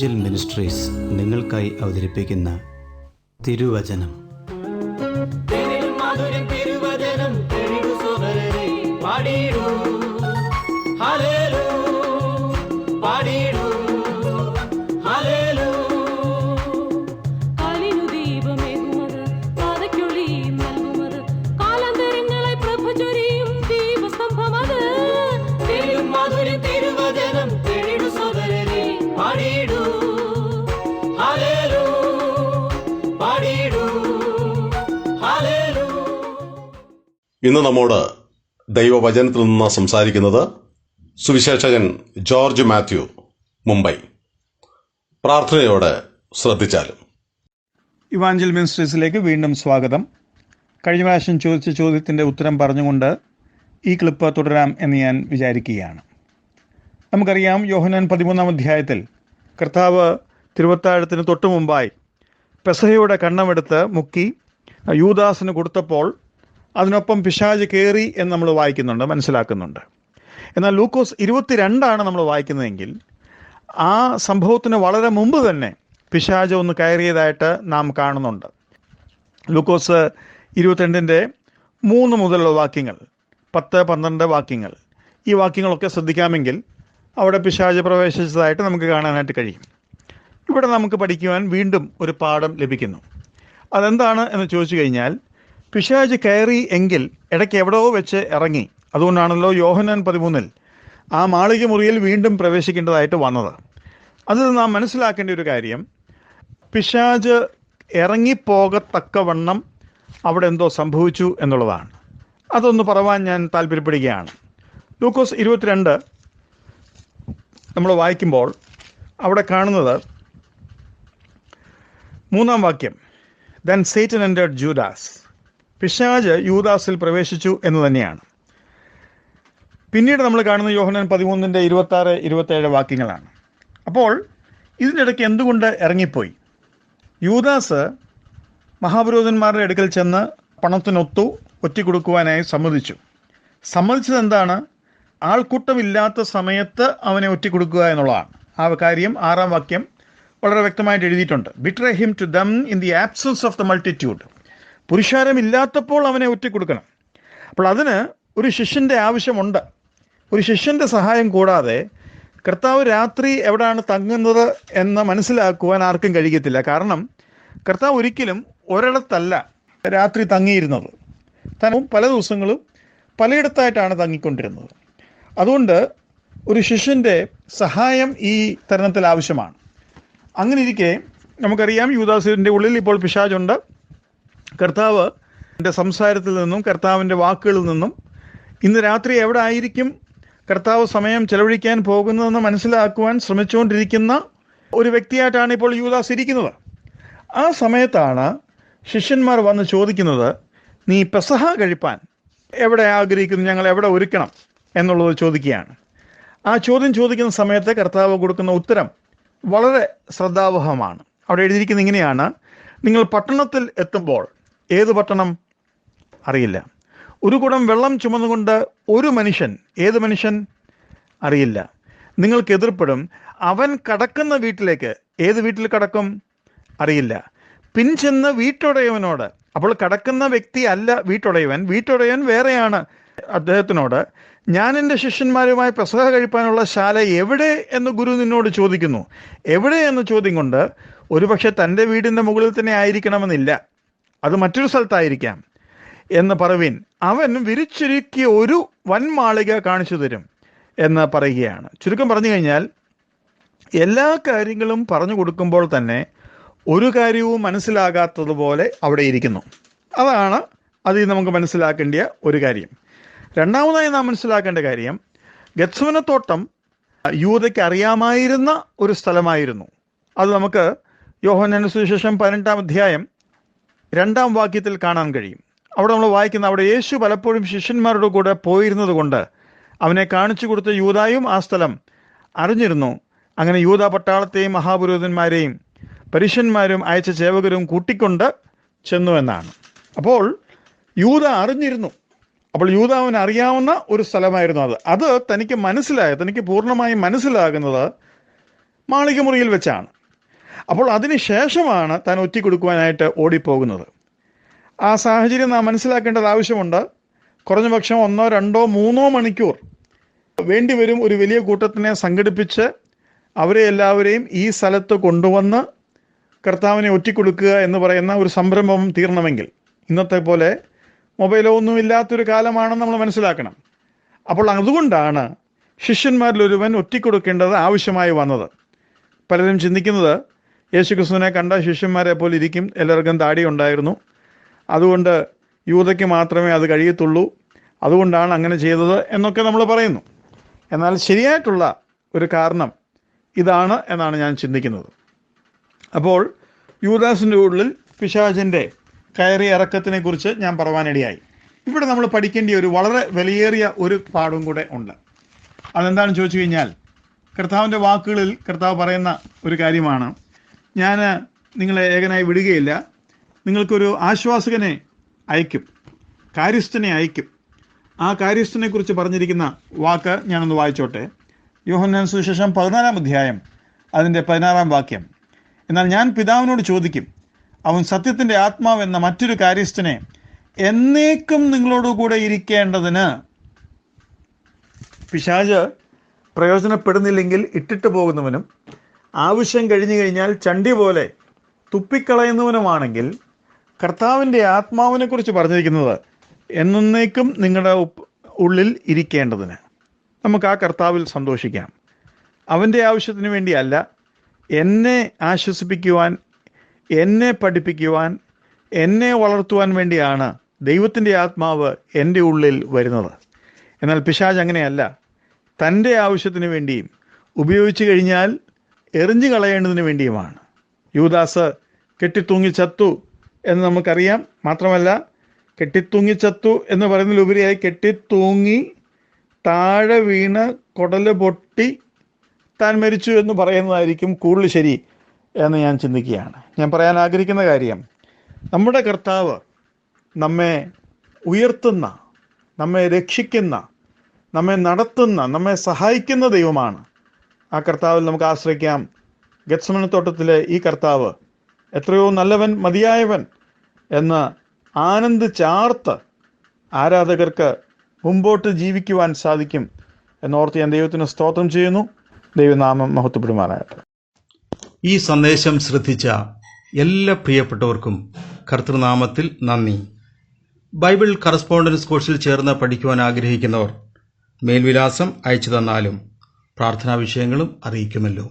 Evangel ministries നിങ്ങൾക്കായി അവതരിപ്പിക്കുന്ന തിരുവചനം. ഇന്ന് നമ്മോട് ദൈവവചനത്തിൽ നിന്ന് സംസാരിക്കുന്നത് സുവിശേഷകൻ ജോർജ് മാത്യു, മുംബൈ. പ്രാർത്ഥനയോടെ ശ്രദ്ധിച്ചാലും. ഇവാഞ്ചൽ മിനിസ്ട്രീസിലേക്ക് വീണ്ടും സ്വാഗതം. കഴിഞ്ഞ പ്രാവശ്യം ചോദിച്ച ചോദ്യത്തിൻ്റെ ഉത്തരം പറഞ്ഞുകൊണ്ട് ഈ ക്ലിപ്പ് തുടരാം എന്ന് ഞാൻ വിചാരിക്കുകയാണ്. നമുക്കറിയാം, യോഹന്നാൻ 13-ാം അധ്യായത്തിൽ കർത്താവ് തിരുവത്താഴത്തിന് തൊട്ടു മുമ്പായി പെസഹയുടെ കണ്ണമെടുത്ത് മുക്കി യൂദാസിന് കൊടുത്തപ്പോൾ അതിനൊപ്പം പിശാച് കയറി എന്ന് നമ്മൾ വായിക്കുന്നുണ്ട്, മനസ്സിലാക്കുന്നുണ്ട്. എന്നാൽ ലൂക്കോസ് 22 നമ്മൾ വായിക്കുന്നതെങ്കിൽ ആ സംഭവത്തിന് വളരെ മുമ്പ് തന്നെ പിശാച് ഒന്ന് കയറിയതായിട്ട് നാം കാണുന്നുണ്ട്. ലൂക്കോസ് 22-ന്റെ 3 മുതലുള്ള വാക്യങ്ങൾ, 10, 12 വാക്യങ്ങൾ, ഈ വാക്യങ്ങളൊക്കെ ശ്രദ്ധിക്കാമെങ്കിൽ അവിടെ പിശാച് പ്രവേശിച്ചതായിട്ട് നമുക്ക് കാണാനായിട്ട് കഴിയും. ഇവിടെ നമുക്ക് പഠിക്കുവാൻ വീണ്ടും ഒരു പാഠം ലഭിക്കുന്നു. അതെന്താണ് എന്ന് ചോദിച്ചു കഴിഞ്ഞാൽ, പിശാച് കയറി എങ്കിൽ ഇടയ്ക്ക് എവിടെയോ വെച്ച് ഇറങ്ങി. അതുകൊണ്ടാണല്ലോ യോഹന്നാൻ 13-ൽ ആ മാളിക മുറിയിൽ വീണ്ടും പ്രവേശിക്കേണ്ടതായിട്ട് വന്നത്. അതിൽ നാം മനസ്സിലാക്കേണ്ട ഒരു കാര്യം, പിശാച് ഇറങ്ങിപ്പോകത്തക്കവണ്ണം അവിടെ എന്തോ സംഭവിച്ചു എന്നുള്ളതാണ്. അതൊന്ന് പറയുവാൻ ഞാൻ താല്പര്യപ്പെടുകയാണ്. ലൂക്കോസ് 22 നമ്മൾ വായിക്കുമ്പോൾ അവിടെ കാണുന്നത് 3-ാം വാക്യം, ദെൻ സേറ്റൻ എൻറ്റർഡ് ജൂദാസ്. പിശാച് യൂദാസിൽ പ്രവേശിച്ചു എന്ന് തന്നെയാണ്. പിന്നീട് നമ്മൾ കാണുന്ന യോഹന്നാൻ 13-ന്റെ 26, 27 വാക്യങ്ങളാണ്. അപ്പോൾ ഇതിനിടയ്ക്ക് എന്തുകൊണ്ട് ഇറങ്ങിപ്പോയി? യൂദാസ് മഹാപുരോഹിതന്മാരുടെ അടുക്കൽ ചെന്ന് പണത്തിനൊത്തു ഒറ്റിക്കൊടുക്കുവാനായി സമ്മതിച്ചത് എന്താണ്? ആൾക്കൂട്ടമില്ലാത്ത സമയത്ത് അവനെ ഒറ്റിക്കൊടുക്കുക എന്നുള്ളതാണ്. ആ കാര്യം 6-ാം വാക്യം വളരെ വ്യക്തമായിട്ട് എഴുതിയിട്ടുണ്ട്. Betray him to them in the absence of the multitude. പുരുഷാരമില്ലാത്തപ്പോൾ അവനെ ഒറ്റിക്കൊടുക്കണം. അപ്പോൾ അതിന് ഒരു ശിഷ്യൻ്റെ ആവശ്യമുണ്ട്. ഒരു ശിഷ്യൻ്റെ സഹായം കൂടാതെ കർത്താവ് രാത്രി എവിടെയാണ് തങ്ങുന്നത് എന്ന് മനസ്സിലാക്കുവാൻ ആർക്കും കഴിയത്തില്ല. കാരണം കർത്താവ് ഒരിക്കലും ഒരിടത്തല്ല രാത്രി തങ്ങിയിരുന്നത്. താനും പല ദിവസങ്ങളും പലയിടത്തായിട്ടാണ് തങ്ങിക്കൊണ്ടിരുന്നത്. അതുകൊണ്ട് ഒരു ശിഷ്യൻ്റെ സഹായം ഈ തരുണത്തിൽ ആവശ്യമാണ്. അങ്ങനെ ഇരിക്കെ നമുക്കറിയാം, യൂദാസിൻ്റെ ഉള്ളിൽ ഇപ്പോൾ പിശാചുണ്ട്. കർത്താവിൻ്റെ സംസാരത്തിൽ നിന്നും കർത്താവിൻ്റെ വാക്കുകളിൽ നിന്നും ഇന്ന് രാത്രി എവിടെ ആയിരിക്കും കർത്താവ് സമയം ചെലവഴിക്കാൻ പോകുന്നതെന്ന് മനസ്സിലാക്കുവാൻ ശ്രമിച്ചുകൊണ്ടിരിക്കുന്ന ഒരു വ്യക്തിയായിട്ടാണ് ഇപ്പോൾ യൂദാസ് ഇരിക്കുന്നത്. ആ സമയത്താണ് ശിഷ്യന്മാർ വന്ന് ചോദിക്കുന്നത്, നീ പെസഹ കഴിപ്പാൻ എവിടെ ആഗ്രഹിക്കുന്നു, ഞങ്ങൾ എവിടെ ഒരുക്കണം എന്നുള്ളത് ചോദിക്കുകയാണ്. ആ ചോദ്യം ചോദിക്കുന്ന സമയത്ത് കർത്താവ് കൊടുക്കുന്ന ഉത്തരം വളരെ ശ്രദ്ധാവഹമാണ്. അവിടെ എഴുതിയിരിക്കുന്നത് ഇങ്ങനെയാണ്, നിങ്ങൾ പട്ടണത്തിൽ എത്തുമ്പോൾ, ഏത് പട്ടണം അറിയില്ല, ഒരു കുടം വെള്ളം ചുമന്നുകൊണ്ട് ഒരു മനുഷ്യൻ, ഏത് മനുഷ്യൻ അറിയില്ല, നിങ്ങൾക്ക് എതിർപ്പെടും. അവൻ കടക്കുന്ന വീട്ടിലേക്ക്, ഏത് വീട്ടിൽ കടക്കും അറിയില്ല, പിൻചെന്ന് വീട്ടുടയവനോട്, അപ്പോൾ കടക്കുന്ന വ്യക്തി അല്ല വീട്ടുടയവൻ, വീട്ടുടയവൻ വേറെയാണ്, അദ്ദേഹത്തിനോട്, ഞാൻ എൻ്റെ ശിഷ്യന്മാരുമായി പെസഹ കഴിപ്പാനുള്ള ശാല എവിടെ എന്ന് ഗുരു നിന്നോട് ചോദിക്കുന്നു. എവിടെ എന്ന ചോദ്യം കൊണ്ട് ഒരുപക്ഷെ തൻ്റെ വീടിൻ്റെ മുകളിൽ തന്നെ ആയിരിക്കണമെന്നില്ല, അത് മറ്റൊരു സ്ഥലത്തായിരിക്കാം എന്ന് പറയുവിൻ. അവൻ വിരിച്ചൊരുക്കിയ ഒരു വൻമാളിക കാണിച്ചു തരും എന്ന് പറയുകയാണ്. ചുരുക്കം പറഞ്ഞു കഴിഞ്ഞാൽ, എല്ലാ കാര്യങ്ങളും പറഞ്ഞു കൊടുക്കുമ്പോൾ തന്നെ ഒരു കാര്യവും മനസ്സിലാകാത്തതുപോലെ അവിടെ ഇരിക്കുന്നു. അതാണ് അതിൽ നമുക്ക് മനസ്സിലാക്കേണ്ട ഒരു കാര്യം. രണ്ടാമതായി നാം മനസ്സിലാക്കേണ്ട കാര്യം, ഗത്സമനത്തോട്ടം യൂദയ്ക്ക് അറിയാമായിരുന്ന ഒരു സ്ഥലമായിരുന്നു. അത് നമുക്ക് യോഹന്നാന്റെ സുവിശേഷം 18-ാം അധ്യായം 2-ാം വാക്യത്തിൽ കാണാൻ കഴിയും. അവിടെ നമ്മൾ വായിക്കുന്ന, അവിടെ യേശു പലപ്പോഴും ശിഷ്യന്മാരുടെ കൂടെ പോയിരുന്നത് കൊണ്ട് അവനെ കാണിച്ചു കൊടുത്ത യൂദായും ആ സ്ഥലം അറിഞ്ഞിരുന്നു. അങ്ങനെ യൂദാ പട്ടാളത്തെയും മഹാപുരോഹിതന്മാരെയും പരീശന്മാരും അയച്ച സേവകരും കൂട്ടിക്കൊണ്ട് ചെന്നു എന്നാണ്. അപ്പോൾ യൂദ അറിഞ്ഞിരുന്നു. അപ്പോൾ യൂദാവിന് അറിയാവുന്ന ഒരു സ്ഥലമായിരുന്നു അത്. തനിക്ക് പൂർണ്ണമായും മനസ്സിലാകുന്നത് മാളിക മുറിയിൽ വെച്ചാണ്. അപ്പോൾ അതിന് ശേഷമാണ് താൻ ഒറ്റിക്കൊടുക്കുവാനായിട്ട് ഓടിപ്പോകുന്നത്. ആ സാഹചര്യം നാം മനസ്സിലാക്കേണ്ടത് ആവശ്യമുണ്ട്. കുറഞ്ഞ പക്ഷം 1, 2, 3 മണിക്കൂർ വേണ്ടിവരും ഒരു വലിയ കൂട്ടത്തിനെ സംഘടിപ്പിച്ച് അവരെ എല്ലാവരെയും ഈ സ്ഥലത്ത് കൊണ്ടുവന്ന് കർത്താവിനെ ഒറ്റിക്കൊടുക്കുക എന്ന് പറയുന്ന ഒരു സംരംഭം തീർണമെങ്കിൽ. ഇന്നത്തെ പോലെ മൊബൈലോ ഒന്നും ഇല്ലാത്തൊരു കാലമാണെന്ന് നമ്മൾ മനസ്സിലാക്കണം. അപ്പോൾ അതുകൊണ്ടാണ് ശിഷ്യന്മാരിലൊരുവൻ ഒറ്റിക്കൊടുക്കേണ്ടത് ആവശ്യമായി വന്നത്. പലരും ചിന്തിക്കുന്നത് യേശുക്രിസ്തുവിനെ കണ്ട ശിഷ്യന്മാരെ പോലെ ഇരിക്കും, എല്ലാവർക്കും താടി ഉണ്ടായിരുന്നു, അതുകൊണ്ട് യൂദയ്ക്ക് മാത്രമേ അത് കഴിയത്തുള്ളൂ, അതുകൊണ്ടാണ് അങ്ങനെ ചെയ്തത് എന്നൊക്കെ നമ്മൾ പറയുന്നു. എന്നാൽ ശരിയായിട്ടുള്ള ഒരു കാരണം ഇതാണ് എന്നാണ് ഞാൻ ചിന്തിക്കുന്നത്. അപ്പോൾ യൂദാസിൻ്റെ ഉള്ളിൽ പിശാചിൻ്റെ കയറി ഇറക്കത്തിനെ കുറിച്ച് ഞാൻ പറയുവാനിടയായി. ഇവിടെ നമ്മൾ പഠിക്കേണ്ട ഒരു വളരെ വിലയേറിയ ഒരു പാഠവും കൂടെ ഉണ്ട്. അതെന്താണെന്ന് ചോദിച്ചു കഴിഞ്ഞാൽ, കർത്താവിൻ്റെ വാക്കുകളിൽ കർത്താവ് പറയുന്ന ഒരു കാര്യമാണ്, ഞാൻ നിങ്ങളെ ഏകനായി വിടുകയില്ല, നിങ്ങൾക്കൊരു ആശ്വാസകനെ അയക്കും, കാര്യസ്ഥനെ അയക്കും. ആ കാര്യസ്ഥനെ കുറിച്ച് പറഞ്ഞിരിക്കുന്ന വാക്ക് ഞാനൊന്ന് വായിച്ചോട്ടെ. യോഹന്നാൻ സുവിശേഷം 14-ാം അധ്യായം അതിൻ്റെ 16-ാം വാക്യം. എന്നാൽ ഞാൻ പിതാവിനോട് ചോദിക്കും, അവൻ സത്യത്തിൻ്റെ ആത്മാവ് എന്ന മറ്റൊരു കാര്യസ്ഥനെ എന്നേക്കും നിങ്ങളോടുകൂടെ ഇരിക്കേണ്ടതിന്. പിശാച് പ്രയോജനപ്പെടുന്നില്ലെങ്കിൽ ഇട്ടിട്ട് പോകുന്നവനും ആവശ്യം കഴിഞ്ഞു കഴിഞ്ഞാൽ ചണ്ടി പോലെ തുപ്പിക്കളയുന്നവനുമാണെങ്കിൽ, കർത്താവിൻ്റെ ആത്മാവിനെ കുറിച്ച് പറഞ്ഞിരിക്കുന്നത് എന്നേക്കും നിങ്ങളുടെ ഉള്ളിൽ ഇരിക്കേണ്ടതിന്. നമുക്ക് ആ കർത്താവിൽ സന്തോഷിക്കാം. അവൻ്റെ ആവശ്യത്തിന് വേണ്ടിയല്ല, എന്നെ ആശ്വസിപ്പിക്കുവാൻ, എന്നെ പഠിപ്പിക്കുവാൻ, എന്നെ വളർത്തുവാൻ വേണ്ടിയാണ് ദൈവത്തിൻ്റെ ആത്മാവ് എൻ്റെ ഉള്ളിൽ വരുന്നത്. എന്നാൽ പിശാച് അങ്ങനെയല്ല, തൻ്റെ ആവശ്യത്തിന് വേണ്ടിയും ഉപയോഗിച്ചു കഴിഞ്ഞാൽ എറിഞ്ഞു കളയേണ്ടതിന് വേണ്ടിയുമാണ്. യൂദാസ് കെട്ടിത്തൂങ്ങി ചത്തു എന്ന് നമുക്കറിയാം. മാത്രമല്ല, കെട്ടിത്തൂങ്ങി ചത്തു എന്ന് പറയുന്നതിലുപരിയായി കെട്ടിത്തൂങ്ങി താഴെ വീണ് കുടല് പൊട്ടി താൻ മരിച്ചു എന്ന് പറയുന്നതായിരിക്കും കൂടുതൽ ശരി എന്ന് ഞാൻ ചിന്തിക്കുകയാണ്. ഞാൻ പറയാൻ ആഗ്രഹിക്കുന്ന കാര്യം, നമ്മുടെ കർത്താവ് നമ്മെ ഉയർത്തുന്ന, നമ്മെ രക്ഷിക്കുന്ന, നമ്മെ നടത്തുന്ന, നമ്മെ സഹായിക്കുന്ന ദൈവമാണ്. ആ കർത്താവിൽ നമുക്ക് ആശ്രയിക്കാം. ഗെത്സമനെ തോട്ടത്തിലെ ഈ കർത്താവ് എത്രയോ നല്ലവൻ, മതിയായവൻ എന്ന് ആനന്ദിച്ചാർത്ത് ആരാധകർക്ക് മുമ്പോട്ട് ജീവിക്കുവാൻ സാധിക്കും എന്നോർത്ത് ഞാൻ ദൈവത്തിന് സ്തോത്രം ചെയ്യുന്നു. ദൈവനാമം മഹത്വപ്പെടുമാറാകട്ടെ. ഈ സന്ദേശം ശ്രദ്ധിച്ച എല്ലാ പ്രിയപ്പെട്ടവർക്കും കർത്തൃനാമത്തിൽ നന്ദി. ബൈബിൾ കറസ്പോണ്ടൻസ് കോഴ്സിൽ ചേർന്ന് പഠിക്കുവാൻ ആഗ്രഹിക്കുന്നവർ മേൽവിലാസം അയച്ചു തന്നാലും പ്രാർത്ഥനാ വിഷയങ്ങളും അറിയിക്കുമല്ലോ.